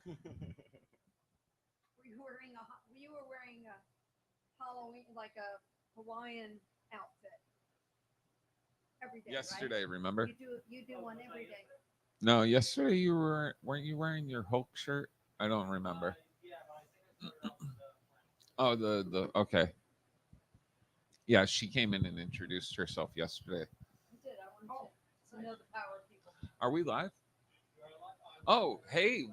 You were wearing a Halloween, like a Hawaiian outfit every day, right? Yesterday, remember? You do one every day. No, yesterday weren't you wearing your Hulk shirt? I don't remember. Oh, the okay. Yeah, she came in and introduced herself yesterday. I did. I wanted to know the power of people. Are we live? Oh, hey.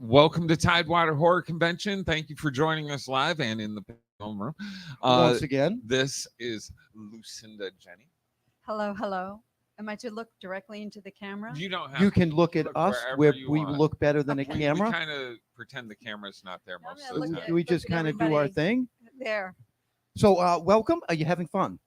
Welcome to Tidewater Horror Convention. Thank you for joining us live and in the film room. Once again, This is Lucinda Jenney. Hello, hello. Am I to look directly into the camera? You don't have you to. can look at look us wherever where you we want. look better than a We camera. kind of pretend the camera's not there No, I'm most gonna of the look time. at- Do we just look at kind of do our everybody. thing? There. So, welcome. Are you having fun?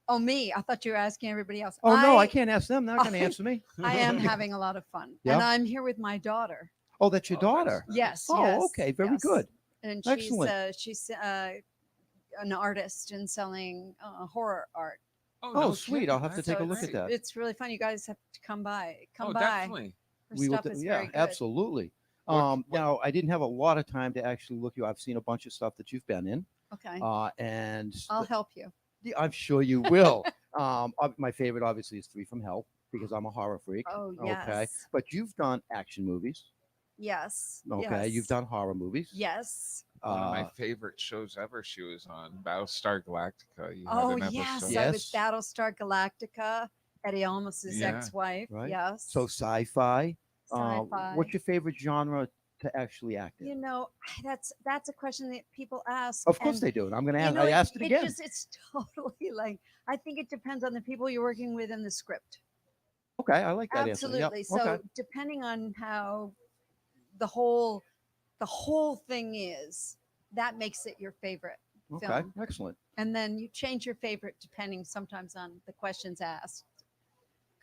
Oh, me. I thought you were asking everybody else. Oh, no, I can't ask them. They're not going to answer me. I am having a lot of fun. Yeah? And I'm here with my daughter. Oh, that's your Oh, that's daughter. nice. Yes. Oh, yes, okay. Very yes. good. And Excellent. she's an artist and selling horror art. Oh, sweet. kidding. I'll have to That's take a So look great. at that. It's really fun. You guys have to come by. Come Oh, by. definitely. Her We will stuff is yeah, very good. absolutely. What- Now, I didn't have a lot of time to actually look you. I've seen a bunch of stuff that you've been in. Okay. And I'll help you. yeah, I'm sure you will. My favorite, obviously, is Three from Hell because I'm a horror freak. Oh, Okay. yes. But you've done action movies. Yes. Okay. Yes. You've done horror movies. Yes. One of my Uh, favorite shows ever. She was on Battlestar Galactica. You had Oh, an yes. episode. I was Yes. Battlestar Galactica, Eddie Olmos's Yeah. ex-wife. Right. Yes. so sci-fi. Sci-fi. What's your favorite genre to actually act in? You know, that's a question that people ask. Of course and, they do. And I'm going to you ask. know, I asked it again. It's totally like, I think it depends on the people you're working with and the script. Okay, I like that answer. Absolutely. Yep. So Okay. depending on how the whole thing is, that makes it your favorite Okay. film. Excellent. And then you change your favorite depending sometimes on the questions asked.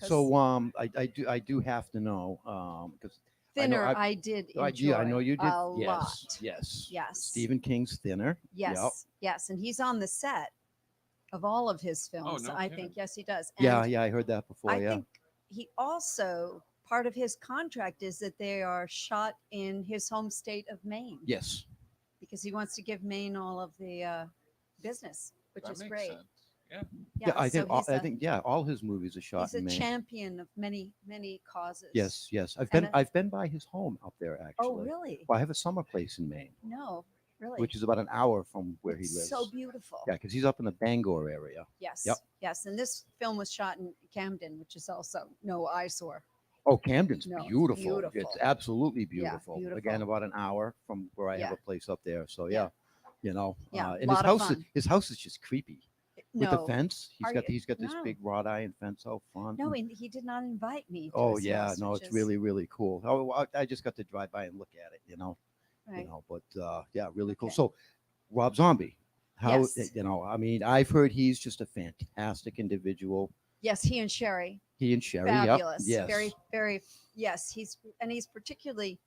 'Cause So I do have to know because Thinner, I I did I enjoy know you did. a Yes. lot. Yes. Yes. Stephen King's Thinner. Yes, Yep. yes, and he's on the set of all of his films. no I kidding. think yes, he does. Yeah. And Yeah. I heard that before. I Yeah. think he also part of his contract is that they are shot in his home state of Maine Yes. because he wants to give Maine all of the business, which That is makes great. sense. Yeah. Yeah. I so think. All, he's I a- think. Yeah. All his movies are shot he's a in Maine. champion of many causes. Yes. Yes. And I've been by his home up there actually. Oh, really? Well, I have a summer place in Maine, No, really. which is about an hour from where It's he lives. so beautiful. Yeah, because he's up in the Bangor area. Yes. Yep. Yes. And this film was shot in Camden, which is also no eyesore. Oh, Camden's No, it's beautiful. beautiful. It's absolutely Yeah, beautiful. beautiful. Again, about an hour from where I have Yeah. a place up there. So Yeah. you know, Yeah, and lot of fun. his house is just creepy with the No, fence. Are He's got this No. big wrought iron fence out front. no, and- he did not invite me. To oh his yeah, house, no, which it's is- really cool. Oh, I just got to drive by and look at it. right. But yeah, really cool. Okay. So, Rob Zombie, how Yes. I mean, I've heard he's just a fantastic individual. Yes, he and Sherry, He and Sherry, fabulous. yep, yes, Very. Yes, he's particularly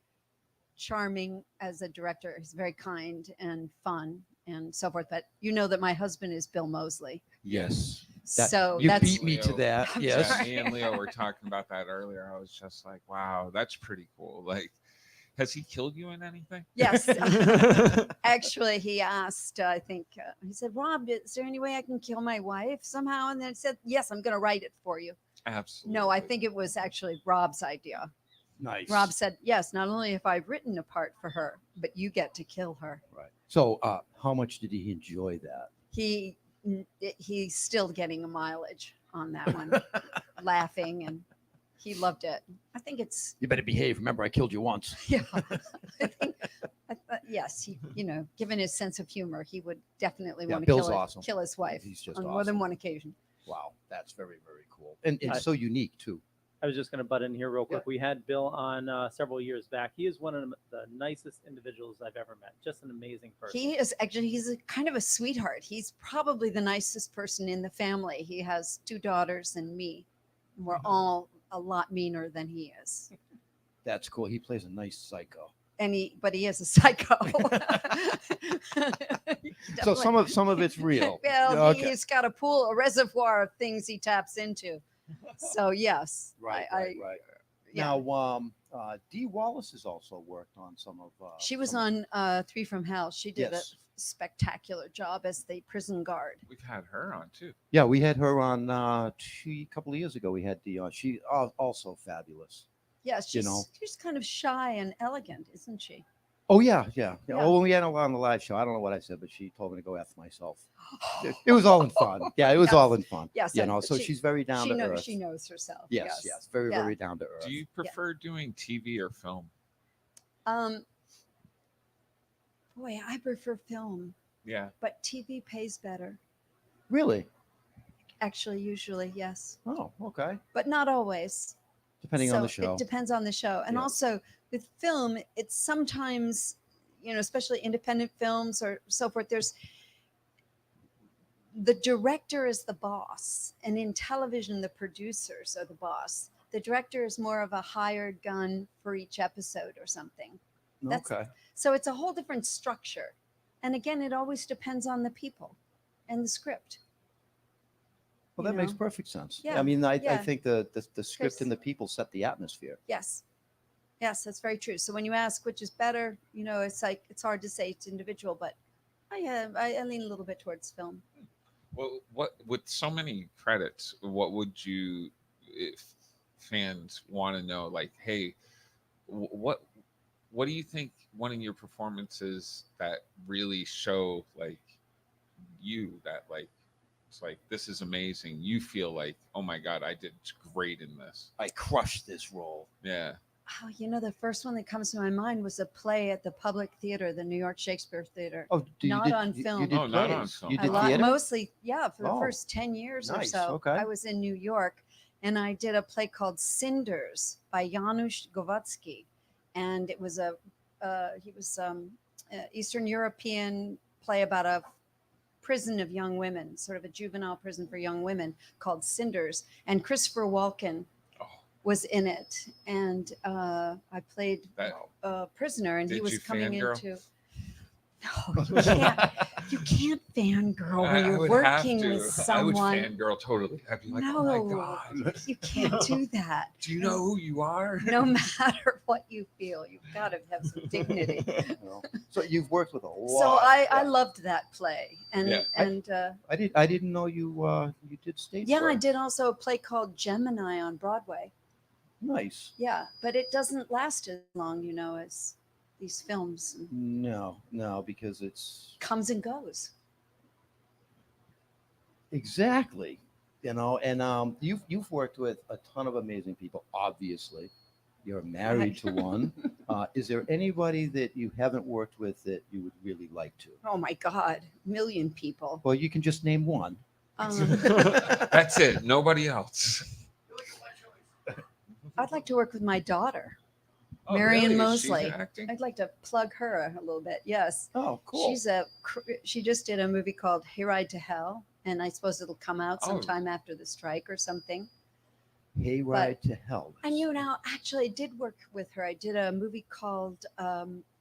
charming as a director. He's very kind and fun and so forth. But you know that my husband is Bill Moseley, yes. That- so you that's beat me to Leo. that. I'm Yes. sorry. Me and Leo were talking about that earlier. I was just like, wow, that's pretty cool. Like, has he killed you in anything? yes. Actually, he asked. I think he said, "Rob, is there any way I can kill my wife somehow?" And then said, "Yes, I'm going to write it for you." Absolutely. No, I think it was actually Rob's idea. Nice. Rob said, "Yes, not only have I written a part for her, but you get to kill her." Right. So, how much did he enjoy that? He's still getting a mileage on that one, laughing, and he loved it. I think it's You better behave. Remember, I killed you once. yeah. Yes, given his sense of humor, he would definitely Yeah, want to Bill's awesome. kill his wife He's just on more than awesome. one occasion. Wow, that's very cool, and it's I- so unique too. I was just going to butt in here real quick. Yeah. We had Bill on several years back. He is one of the nicest individuals I've ever met. Just an amazing person. He's a kind of a sweetheart. He's probably the nicest person in the family. He has 2 daughters and me. And we're all a lot meaner than he is. That's cool. He plays a nice psycho. But he is a psycho. So some of it's real. Well, Okay. he's got a reservoir of things he taps into. So yes, Right. I- Right. yeah. Now, Dee Wallace has also worked on some of. She was some of- on Three from Hell. She did Yes. a spectacular job as the prison guard. We've had her on too. Yeah, we had her on a couple of years ago. We had Dee on. She also fabulous. Yeah, You know. she's kind of shy and elegant, isn't she? Oh yeah. Yeah. Oh, when we had her on the live show, I don't know what I said, but she told me to go F myself. It was all in fun. Yeah, it was Yes. all in fun. Yes, You and know, so she's very down she to knows earth. she knows herself. Yes, very, Yeah. very down to earth. Do you prefer doing TV or film? Boy, I prefer film, Yeah. but TV pays better. Really? Actually, usually, yes, Oh, okay. but not always. Depending on So the show. It depends on the show. And Yeah. also with film, it's sometimes, especially independent films or so forth, there's the director is the boss. And in television, the producers are the boss. The director is more of a hired gun for each episode or something. That's- Okay. So it's a whole different structure. And again, it always depends on the people and the script. Well, you that makes know? perfect sense. Yeah, I mean, I yeah. think the script Chris. and the people set the atmosphere. Yes. Yes, that's very true. So when you ask which is better, it's like it's hard to say, it's individual, but I lean a little bit towards film. Well, what with so many credits, what would you, if fans want to know, like, hey, what do you think one of your performances that really show like you that like it's like this is amazing? You feel like, oh my god, I did great in this. I crushed this role. Yeah. Oh, the first one that comes to my mind was a play at the Public Theater, the New York Shakespeare Theater. Oh, Not on film. You did Oh, not on plays. film. You A did lot, theater. mostly, yeah, for the Oh, first 10 years or nice, so. okay. I was in New York and I did a play called Cinders by Janusz Gowatzki. And it was he was Eastern European play about a prison of young women, sort of a juvenile prison for young women called Cinders. And Christopher Walken Oh, was in it. And I played that a prisoner and he Did was you coming fangirl? into. No, you can't fangirl when I you're would have working to. with I would someone. fangirl totally. I'd be like, No, oh my god, you can't do that. do you know who you are? No matter what you feel, you've got to have some dignity. Well, so you've worked with a lot. So I yeah. loved that play, and Yeah. I didn't know you did stage. yeah, I work. did also a play called Gemini on Broadway. Nice. Yeah, but it doesn't last as long, as these films No, because it's comes and goes. exactly, and you've worked with a ton of amazing people. Obviously, you're married to one. Is there anybody that you haven't worked with that you would really like to? Oh my God, a million people. Well, you can just name one. That's it. Nobody else. I'd like to work with my daughter. Oh, Marion really? She's Mosley. acting? I'd like to plug her a little bit. Yes. Oh, cool. She just did a movie called Hayride to Hell, and I suppose it'll come out Oh. sometime after the strike or something. Hayride to Hell. And actually, I did work with her. I did a movie called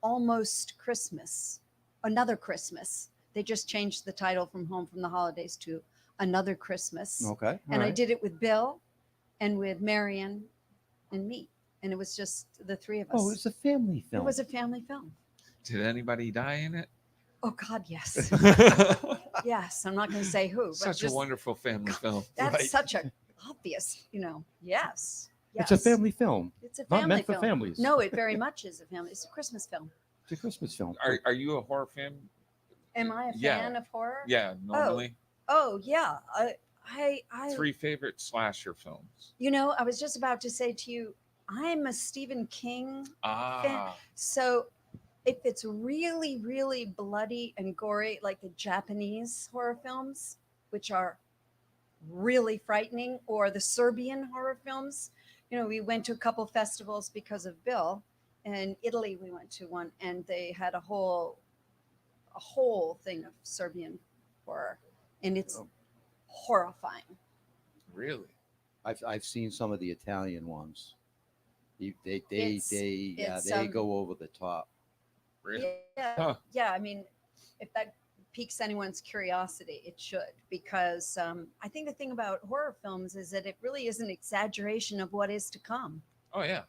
Almost Christmas, Another Christmas. They just changed the title from Home from the Holidays to Another Christmas. Okay. And I alright. did it with Bill and with Marion and me. And it was just the three of us. Oh, it's a family film. It was a family film. Did anybody die in it? Oh God, yes. Yes. I'm not going to say who, but Such a just, wonderful family film. that's Right. such a obvious, yes. It's a yes. family film. It's a Not family meant for film. families. No, it very much is a family. It's a Christmas film. It's a Christmas film. Are you a horror fan? Am I a Yeah. fan of horror? Yeah, normally. Oh yeah. I 3 favorite slasher films. I was just about to say to you, I'm a Stephen King. Ah, So if it's really, really bloody and gory, like the Japanese horror films, which are really frightening, or the Serbian horror films, we went to a couple festivals because of Bill. In Italy, we went to one, and they had a whole thing of Serbian horror, and it's Oh. horrifying. really? I've seen some of the Italian ones. They It's, go over the top. Really? Yeah, Huh. yeah. I mean, if that piques anyone's curiosity, it should, because I think the thing about horror films is that it really is an exaggeration of what is to come. Oh yeah.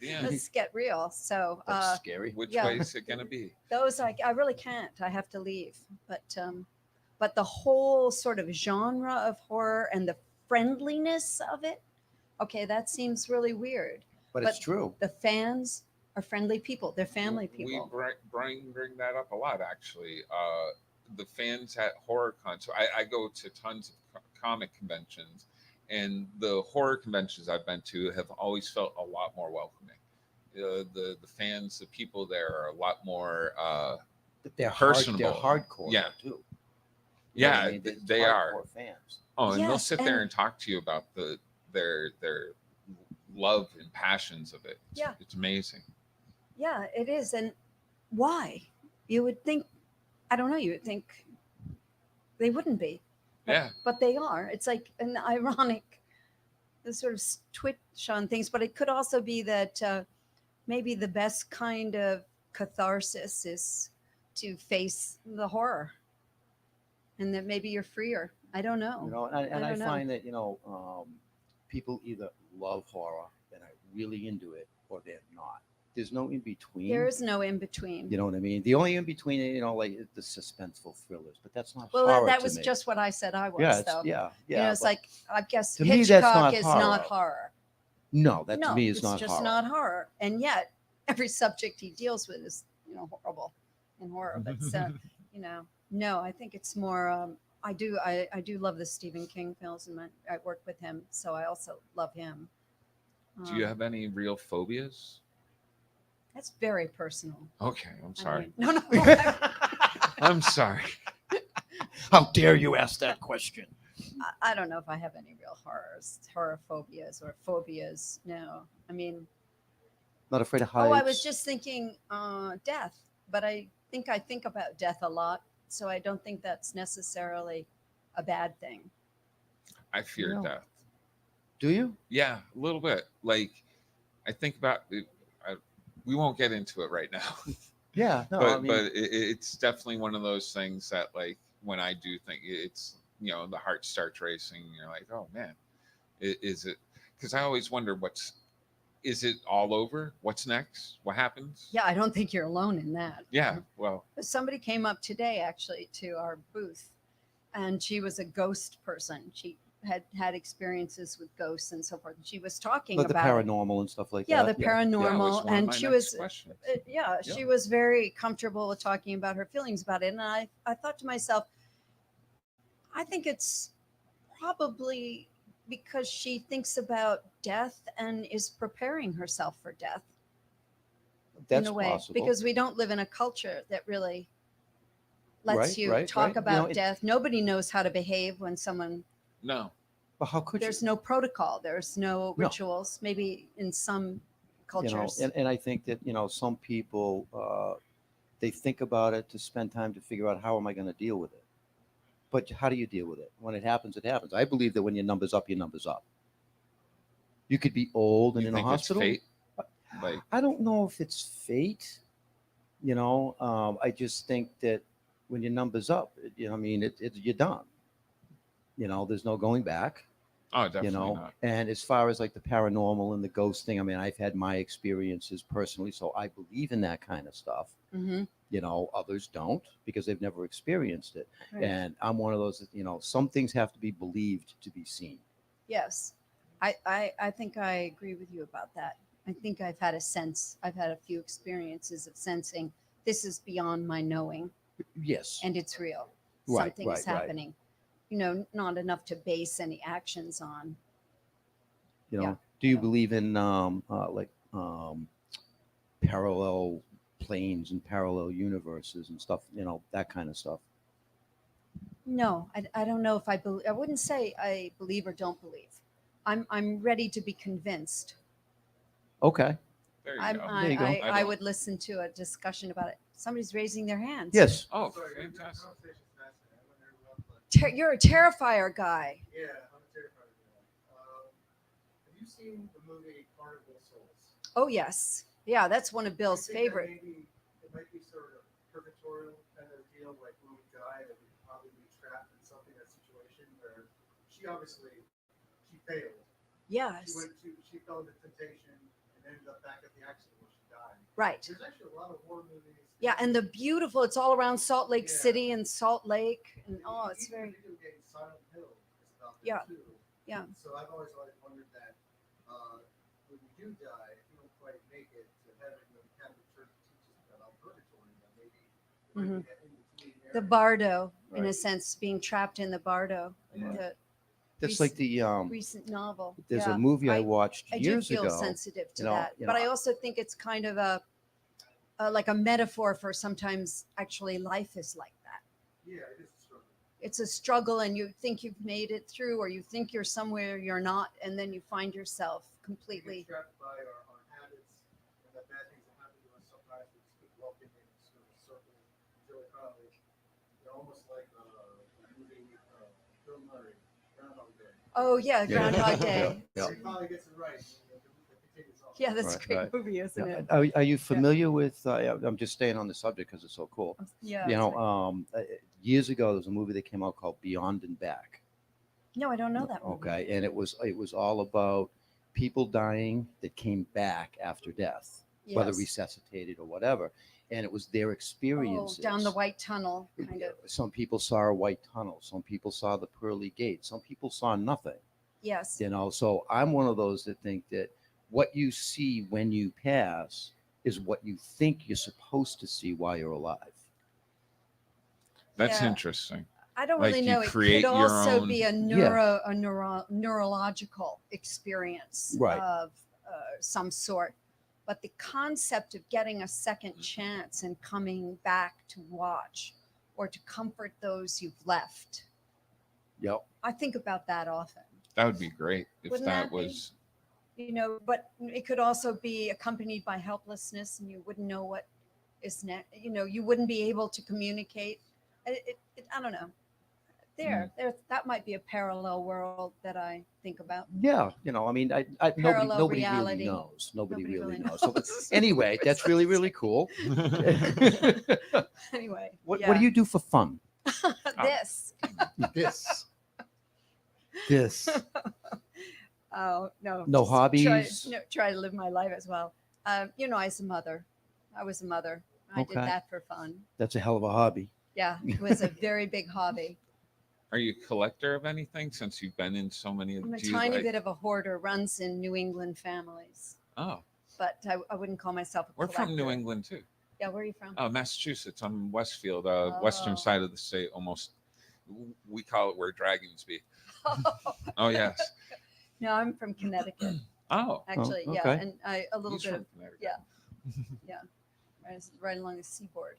Yeah. Let's get real. So That's scary. Which Yeah. way is it gonna be? those I really can't. I have to leave. But the whole sort of genre of horror and the friendliness of it, okay, that seems really weird. But it's true. The fans are friendly people. They're family We people. bring that up a lot, actually. The fans at horror cons. So I go to tons of comic conventions, and the horror conventions I've been to have always felt a lot more welcoming. The fans, the people there are a lot more. They're Personable. They're hardcore. Yeah. Too. You know what Yeah, I mean? they are. Hardcore fans. Oh, and they'll Yes, sit there and- and talk to you about their love and passions of it. Yeah. It's amazing. Yeah, it is. And why? You would think, I don't know, you would think they wouldn't be. But, Yeah. But they are. It's like an ironic sort of twitch on things, but it could also be that maybe the best kind of catharsis is to face the horror and that maybe you're freer. I don't know. You know, and I don't know. find that people either love horror and are really into it, or they're not. There's no in between. There is no in between. You know what I mean? The only in between, like the suspenseful thrillers, but that's not Well, horror that to was me. just what I said I was, yeah, though. yeah. You know, it's but like, I guess to me, Hitchcock that's not is horror. not horror. no, that No, to me is it's not just horror. not horror. And yet, every subject he deals with is, horrible in horror. But, no, I think it's more, I do love the Stephen King films, and I work with him, so I also love him. Do you have any real phobias? That's very personal. Okay, I'm I sorry. mean, no. I'm sorry. How dare you ask that question? I don't know if I have any real horror phobias or phobias. No, I mean, Not afraid of heights. I was just thinking death, but I think about death a lot, so I don't think that's necessarily a bad thing. I fear No. death. Do you? Yeah, a little bit. Like, I think about it. We won't get into it right now, Yeah. No. but I mean, it's definitely one of those things that, like, when I do think it's, the heart starts racing. And you're like, oh man, is it? Because I always wonder is it all over? What's next? What happens? Yeah, I don't think you're alone in that. Yeah. Well, Somebody came up today actually to our booth, and she was a ghost person. She had experiences with ghosts and so forth. And she was talking like the about paranormal and stuff like yeah, that. the that was paranormal, one of and my she next was questions. she was very comfortable with talking about her feelings about it. And I thought to myself, I think it's probably because she thinks about death and is preparing herself for death That's in a way, possible. because we don't live in a culture that really lets Right, you right, talk right. about death. Nobody knows how to behave when someone, No. But how could there's you? no protocol, there's no No. rituals, maybe in some cultures. And I think that some people they think about it to spend time to figure out how am I going to deal with it. But how do you deal with it? When it happens, it happens. I believe that when your number's up, your number's up. You could be old and You in a think it's hospital. fate? Like, I don't know if it's fate. I just think that when your number's up, you're done. There's no going back. oh, definitely not. And as far as like the paranormal and the ghost thing, I mean, I've had my experiences personally, so I believe in that kind of stuff. Mm-hmm. Others don't because they've never experienced it. Right. And I'm one of those that, some things have to be believed to be seen. Yes, I think I agree with you about that. I think I've had a few experiences of sensing this is beyond my knowing, Yes. and it's real. Right, Something right, is right. happening. Not enough to base any actions on. Yeah. Do you Yeah. believe in parallel planes and parallel universes and stuff, that kind of stuff? No, I don't know if I believe. I wouldn't say I believe or don't believe. I'm ready to be convinced. Okay. There you I'm, go. There you go. I don't- would listen to a discussion about it. Somebody's raising their hands. Yes. Oh, fantastic. You're a terrifier guy. Yeah, I'm a terrified guy. Have you seen the movie Carnival Souls? Oh yes, yeah, that's one of Bill's I think that favorite. maybe it might be sort of purgatorial kind of deal, like when we die, that we could probably be trapped in something, that situation where she failed. Yes. She fell into temptation, and ended up back at the accident where she died. Right. There's actually a lot of horror movies. Yeah, and the beautiful, it's all around Salt Lake Yeah. City and Salt Lake. And oh, it's Even very, the video game Silent Hill is about that Yeah. too. Yeah. So I've always wondered that when you do die, if you don't quite make it to heaven, the Catholic Church teaches about purgatory, that maybe Mhm. that in-between the area. bardo, in a Right. sense, being trapped in the bardo, Yeah. the That's like the recent novel. there's Yeah. a movie I I- watched I do years feel ago. sensitive to you know, that, you but know, I also think it's kind of a like a metaphor for sometimes actually life is like that. Yeah, it is a struggle. It's a struggle, and you think you've made it through, or you think you're somewhere you're not, and then you find yourself We completely. get trapped by our habits, and the bad things that happen to us. Sometimes we just keep walking in sort of a circle until it finally, almost like the movie Bill Murray, Groundhog Day. Oh yeah, Yeah. Groundhog Yeah. Day. Yeah. He finally gets it right. And it continues on. Yeah, that's Right, a great right. movie, isn't Yeah. it? Are you familiar with? I'm just staying on the subject because it's so cool. Yeah. You it's know, like- years ago there was a movie that came out called Beyond and Back. no, I don't know that movie. Okay, and it was all about people dying that came back after death, whether Yes. resuscitated or whatever, and it was their Oh, experiences. down the white tunnel, kind of. Some people saw a white tunnel. Some people saw the pearly gate. Some people saw nothing. Yes. You know, so I'm one of those that think that what you see when you pass is what you think you're supposed to see while you're alive. That's Yeah. interesting. I don't Like really you know. It create could your also own- be a neurological experience Right. of some sort. But the concept of getting a second chance and coming back to watch or to comfort those you've left, Yep. I think about that often. That would be great if Wouldn't that that be? was. But it could also be accompanied by helplessness, and you wouldn't know what is next. You wouldn't be able to communicate. I don't know. There, that might be a parallel world that I think about. Yeah, you know, I mean, nobody Parallel really reality. knows. Nobody really knows. knows. So, anyway, that's really, really cool. Anyway, What do you do for fun? this? This. Oh no. No just hobbies? Try to live my life as well. I was a mother. I was a mother. I did Okay. that for fun. That's a hell of a hobby. Yeah, it was a very big hobby. Are you a collector of anything since you've been in so many? I'm a do you tiny like- bit of a hoarder. Runs in New England families, Oh, but I wouldn't call myself a we're from New collector. England too. Yeah, where are you from? Oh, Massachusetts. I'm Westfield, western Oh. side of the state. Almost, we call it where dragons be. Oh yes. No, I'm from Connecticut. Oh, Actually, yeah, okay. and a little he's bit from of Connecticut. yeah, right along the seaboard.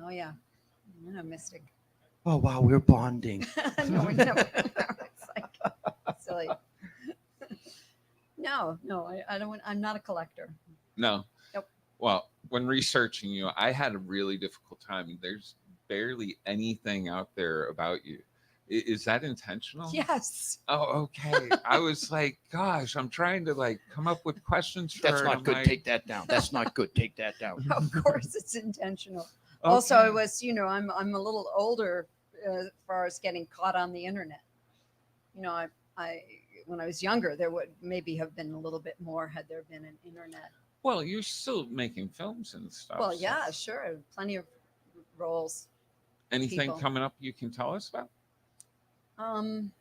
Oh yeah, I'm a mystic. Oh, wow, we're bonding. No, it's like silly. No, I don't. I'm not a collector. No. Nope. Well, when researching you, I had a really difficult time. There's barely anything out there about you. Is that intentional? Yes. Oh, okay. I was like, gosh, I'm trying to like come up with questions for That's her, not and I'm good. like, Take that down. That's not good. Take that down. Of course, it's intentional. Also, I okay. was, I'm a little older as far as getting caught on the internet. I when I was younger, there would maybe have been a little bit more had there been an internet. Well, you're still making films and stuff. Well, so yeah, sure, plenty of roles. Anything people. coming up you can tell us about? Um,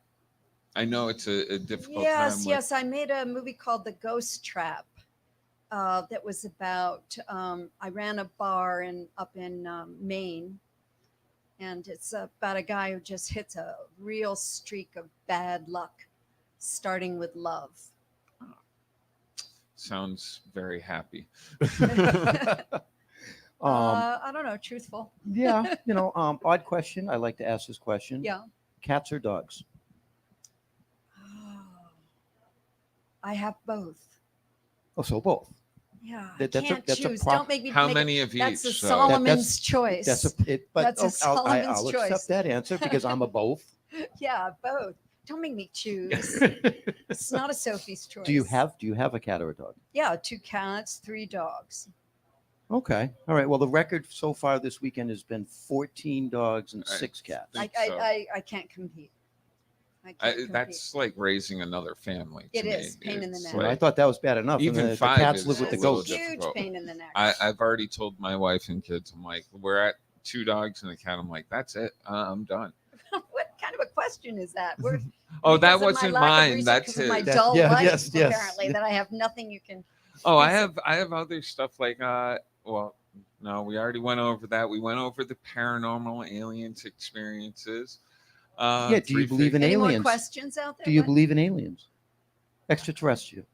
I know it's a difficult yes, time. yes, I made a movie called The Ghost Trap. That was about I ran a bar up in Maine, and it's about a guy who just hits a real streak of bad luck, starting with love. Sounds very happy. I don't know, truthful. Yeah, odd question. I like to ask this question. Yeah. Cats or dogs? I have both. Oh, so both. Yeah, That- I that's a- can't that's a choose. prop- Don't make me. How make many it, of each? That's a so- Solomon's choice. That's That's a Solomon's I'll choice. accept that answer because I'm a both. Yeah, both. Don't make me choose. It's not a Sophie's choice. Do you have a cat or a dog? Yeah, 2 cats, 3 dogs. Okay. All right. Well, the record so far this weekend has been 14 dogs and I 6 cats. think I, so. I can't compete. I can't compete. That's like raising another family. To It me. is, pain in the It's neck. Well, I like- thought that was bad enough. Even and the 5 cats is live with the a little goats. Huge difficult. pain in the neck. I've already told my wife and kids, I'm like, we're at 2 dogs and a cat. I'm like, that's it. I'm done. What kind of a question is that? We're, Oh, because that of my wasn't lack of mine. research, That's because of my his. That- dull yeah, life, yes, yes. apparently, that I have nothing you can. Oh, I Is it- have other stuff like well, no, we already went over that. We went over the paranormal aliens experiences. Yeah, do you believe in Any more aliens? questions out there? Do you What? believe in aliens? Extraterrestrial.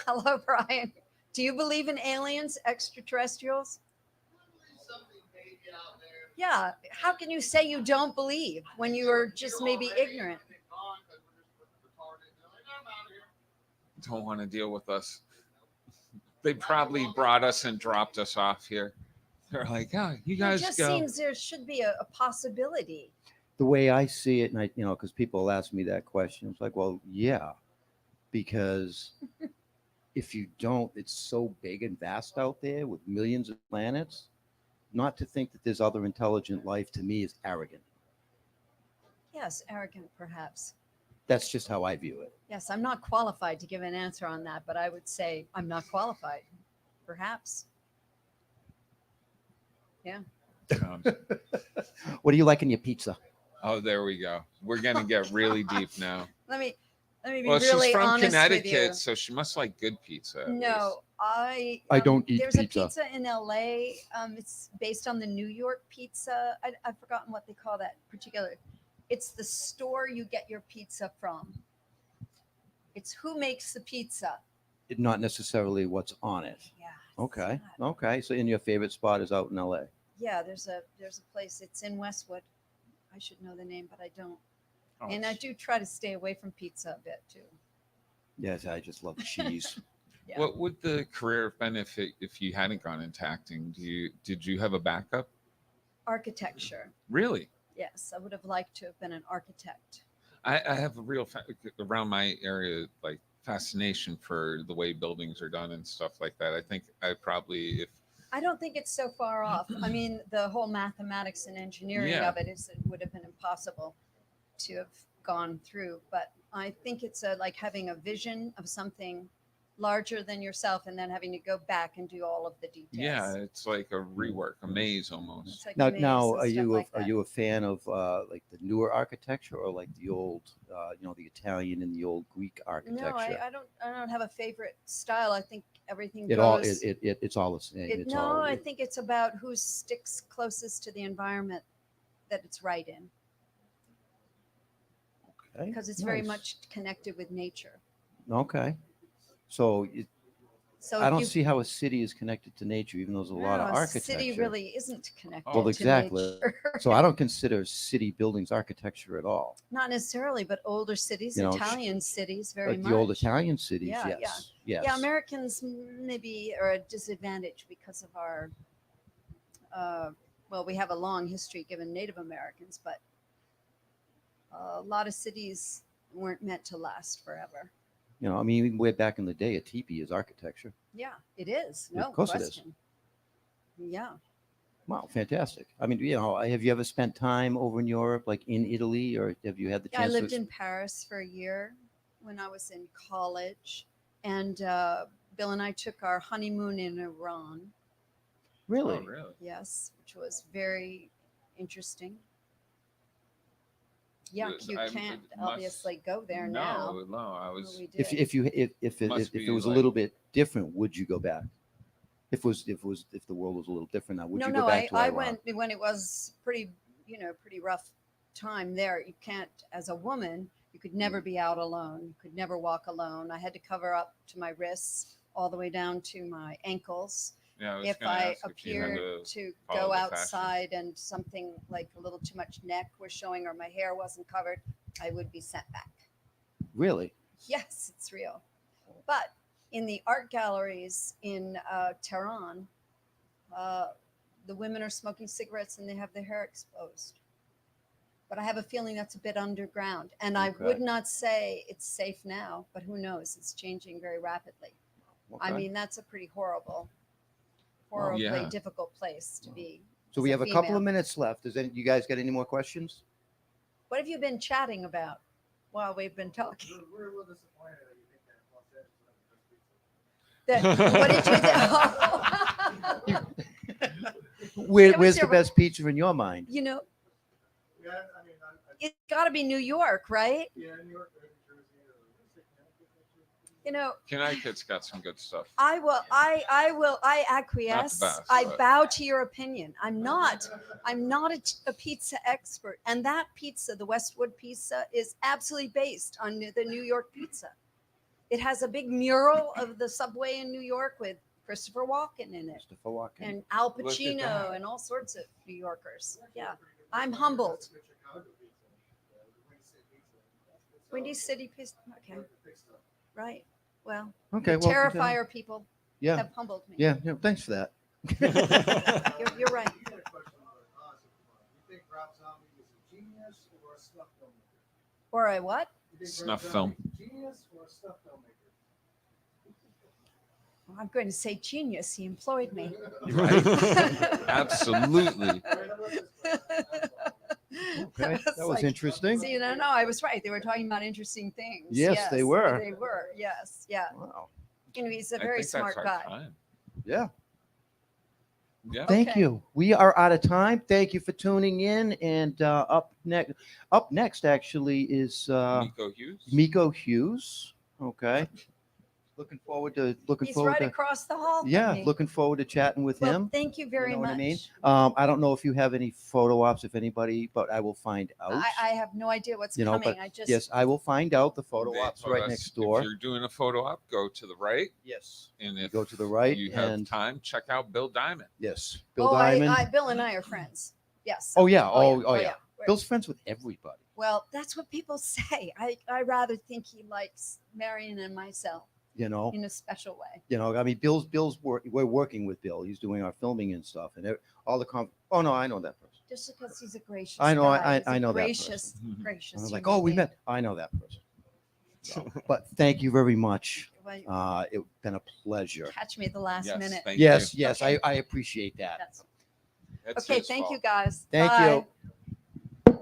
Hello, Brian. Do you believe in aliens, extraterrestrials? Yeah. How can you say you don't believe when you are just maybe ignorant? Don't want to deal with us. They probably brought us and dropped us off here. They're like, oh, you It guys just go. seems there should be a possibility. The way I see it, and I, because people ask me that question, it's like, well, yeah, because if you don't, it's so big and vast out there with millions of planets. Not to think that there's other intelligent life to me is arrogant. Yes, arrogant, perhaps. That's just how I view it. Yes, I'm not qualified to give an answer on that, but I would say I'm not qualified. Perhaps. What do you like in your pizza? Oh, there we go. We're gonna get really deep now. Let me be Well, really she's from honest with you. Connecticut, so she must like good pizza. at least. No, I don't eat there's pizza. a pizza in LA. It's based on the New York pizza. I've forgotten what they call that particular. It's the store you get your pizza from. It's who makes the pizza. Not necessarily what's on it. Yeah. it's Okay. not- Okay. So, in your favorite spot is out in LA. Yeah, there's a place. It's in Westwood. I should know the name, but I don't. Oh, And I do try to stay away from pizza a bit too. Yes, I just love cheese. Yeah. What would the career have been if you hadn't gone into acting? Did you have a backup? Architecture. Really? Yes, I would have liked to have been an architect. I have a real around my area like fascination for the way buildings are done and stuff like that. I think I probably if I don't think it's so far off. I mean, the whole mathematics and engineering Yeah. of it would have been impossible to have gone through. But I think it's like having a vision of something larger than yourself, and then having to go back and do all of the details. yeah, it's like a rework, a maze almost. It's like Now, a maze now, and are stuff you like are that. you a fan of like the newer architecture or like the old, the Italian and the old Greek architecture? No, I don't have a favorite style. I think everything It goes. all it's all the same. It's No, all I think it's about who sticks closest to the environment that it's right in, okay, because it's very nice. much connected with nature. Okay. So So I if don't you, see how a city is connected to nature, even though there's a lot of No, architecture. City really isn't connected. Well, to exactly. nature. So I don't consider city buildings architecture at all. Not necessarily, but older cities, You know, Italian cities, very Like much. the old Italian cities, Yeah, yeah. yes, yes. Yeah, Americans maybe are a disadvantage because of our. Well, we have a long history given Native Americans, but a lot of cities weren't meant to last forever. I mean, even way back in the day, a teepee is architecture. Yeah, it is. No Of course it is. question. Yeah. Wow, fantastic. I mean, have you ever spent time over in Europe, like in Italy, or have you had the Yeah, I chance lived to? in Paris for a year when I was in college, and Bill and I took our honeymoon in Iran. Really? Oh, really? Yes, which was very interesting. Yeah, Good. you I- can't it must- obviously go there no, now. no, I but was. we If did. Must if it be was a like- little bit different, would you go back? If the world was a little different now, would you go back to I Iran? went when it was pretty rough time there. You can't, as a woman, you could never be out alone. You could never walk alone. I had to cover up to my wrists all the way down to my ankles. Yeah, I was If gonna I ask if you had appeared to to follow go the fashion. outside and something like a little too much neck was showing or my hair wasn't covered, I would be sent back. Really? Yes, it's real. But in the art galleries in Tehran, the women are smoking cigarettes and they have their hair exposed. But I have a feeling that's a bit underground. And I Okay. would not say it's safe now, but who knows? It's changing very rapidly. I Okay. mean, that's a pretty horribly yeah. difficult place to be. So as we have a couple female. of minutes left. You guys got any more questions? What have you been chatting about? while we've been talking. We're a little disappointed that you think that Los Angeles is the best pizza. That, what did you think? Where's was the your- best pizza in your mind? You know, Yeah, I mean, it's got to be New York, right? yeah, New York, New Jersey, or Connecticut. You know, Connecticut's got some good stuff. I acquiesce. best, I but- bow to your opinion. I'm not a pizza expert. And that pizza, the Westwood pizza, is absolutely based on the New York pizza. It has a big mural of the subway in New York with Christopher Walken in it, Christopher Walken. and Al Look at Pacino, that. and all sorts of New Yorkers. Yeah, I'm humbled. Windy City pizza. Okay, right. Well, Okay, well, Terrifier people yeah, have humbled me. yeah, yeah. Thanks for that. You're right. You think Rob Zombie is a genius or a snuff filmmaker? Or a what? You think Snuff Rob film. Zombie Genius or a snuff filmmaker? Well, I'm going to say genius. He employed me. Absolutely. Okay, that was interesting. See, no, I was right. They were talking about interesting things. Yes, they were. They were. Yes, yeah. Wow. You know, he's a I very think that's smart our guy. time. Yeah. Yeah. Thank Okay. you. We are out of time. Thank you for tuning in. And up next actually is Nico Hughes. Miko Hughes. Okay. Looking forward to He's right across the hall. from yeah, me. looking forward to chatting with Well, him. thank you very know what much. I mean? I don't know if you have any photo ops, if anybody, but I will find out. I have no idea what's You know, coming. but I just Yes, I will find out. The photo They ops told right us next door. If you're doing a photo op, go to the right. Yes. And if Go to the right you have and time, check out Bill Diamond. yes, Bill oh, Diamond. Bill and I are friends. Yes. Oh yeah. Oh yeah. yeah. We're- Bill's friends with everybody. Well, that's what people say. I rather think he likes Marion and myself You know. in a special way. You know. I mean, we're working with Bill. He's doing our filming and stuff, and all the oh no, I know that person. Just because he's a gracious I know, guy. He's I a know that gracious, person. gracious. I was like, human oh, we being. met. I know that person. So, but thank you very much. Well, It's been a pleasure. catch me at the last Yes, minute. thank Yes, you. yes, Okay. I appreciate that. That's, That's okay, his thank fault. you guys. Thank Bye. you.